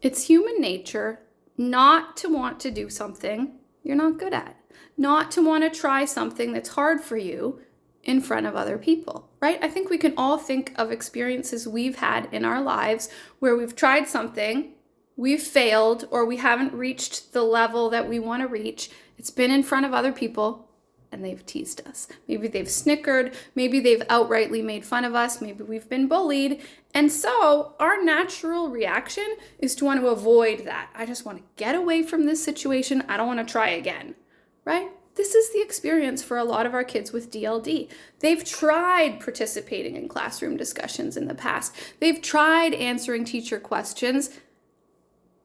It's human nature not to want to do something you're not good at, not to want to try something that's hard for you in front of other people, right? I think we can all think of experiences we've had in our lives where we've tried something, we've failed, or we haven't reached the level that we want to reach. It's been in front of other people and they've teased us. Maybe they've snickered, maybe they've outrightly made fun of us, maybe we've been bullied. And so our natural reaction is to want to avoid that. I just want to get away from this situation. I don't want to try again, right? This is the experience for a lot of our kids with DLD. They've tried participating in classroom discussions in the past. They've tried answering teacher questions,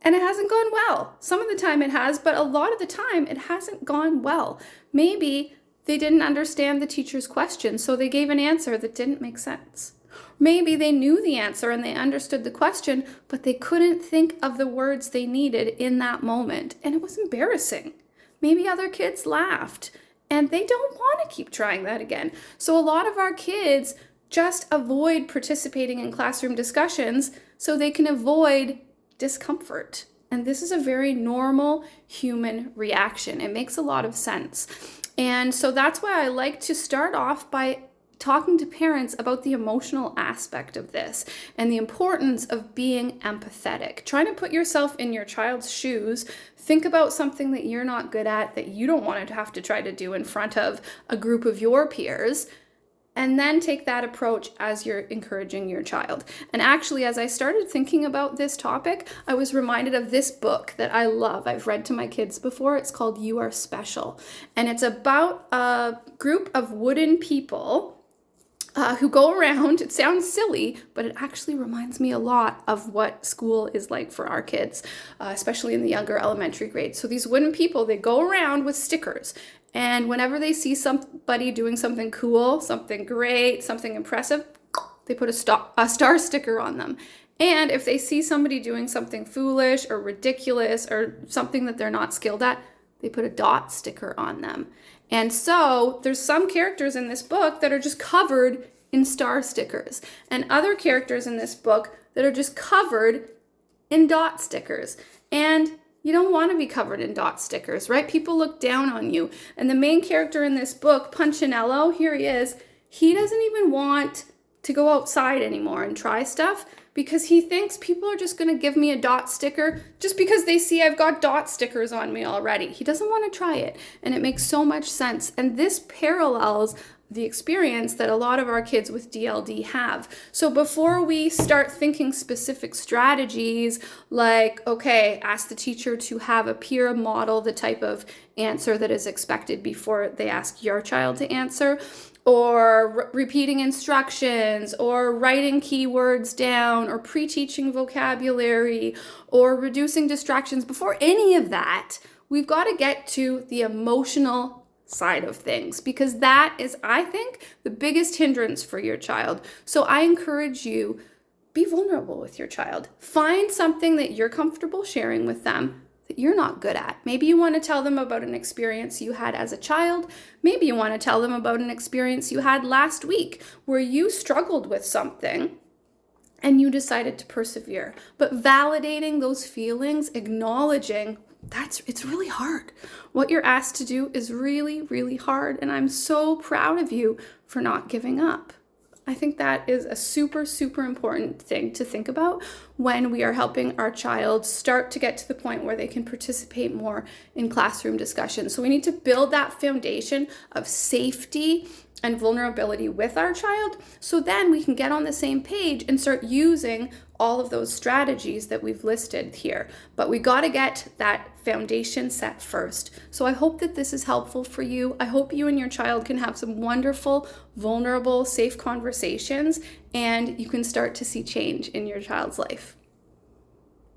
and it hasn't gone well. Some of the time it has, but a lot of the time it hasn't gone well. Maybe they didn't understand the teacher's question, so they gave an answer that didn't make sense. Maybe they knew the answer and they understood the question, but they couldn't think of the words they needed in that moment, and it was embarrassing. Maybe other kids laughed and they don't want to keep trying that again. So a lot of our kids just avoid participating in classroom discussions so they can avoid discomfort. And this is a very normal human reaction. It makes a lot of sense. And so that's why I like to start off by talking to parents about the emotional aspect of this and the importance of being empathetic. Trying to put yourself in your child's shoes, think about something that you're not good at, that you don't want to have to try to do in front of a group of your peers, and then take that approach as you're encouraging your child. And actually, as I started thinking about this topic, I was reminded of this book that I love. I've read to my kids before. It's called You Are Special. And it's about a group of wooden people who go around. It sounds silly, but it actually reminds me a lot of what school is like for our kids, especially in the younger elementary grades. So these wooden people, they go around with stickers. And whenever they see somebody doing something cool, something great, something impressive, they put a star sticker on them. And if they see somebody doing something foolish or ridiculous or something that they're not skilled at, they put a dot sticker on them. And so there's some characters in this book that are just covered in star stickers, and other characters in this book that are just covered in dot stickers. And you don't want to be covered in dot stickers, right? People look down on you. And the main character in this book, Punchinello, here he is, he doesn't even want to go outside anymore and try stuff because he thinks people are just going to give me a dot sticker just because they see I've got dot stickers on me already. He doesn't want to try it, and it makes so much sense. And this parallels the experience that a lot of our kids with DLD have. So before we start thinking specific strategies like, okay, ask the teacher to have a peer model the type of answer that is expected before they ask your child to answer, or repeating instructions, or writing keywords down, or pre-teaching vocabulary, or reducing distractions, before any of that, we've got to get to the emotional side of things, because that is, I think, the biggest hindrance for your child. So I encourage you, be vulnerable with your child. Find something that you're comfortable sharing with them that you're not good at. Maybe you want to tell them about an experience you had as a child. Maybe you want to tell them about an experience you had last week where you struggled with something and you decided to persevere. But validating those feelings, acknowledging it's really hard. What you're asked to do is really, really hard. And I'm so proud of you for not giving up. I think that is a super, super important thing to think about when we are helping our child start to get to the point where they can participate more in classroom discussions. So we need to build that foundation of safety and vulnerability with our child, so then we can get on the same page and start using all of those strategies that we've listed here. But we got to get that foundation set first. So I hope that this is helpful for you. I hope you and your child can have some wonderful, vulnerable, safe conversations, and you can start to see change in your child's life.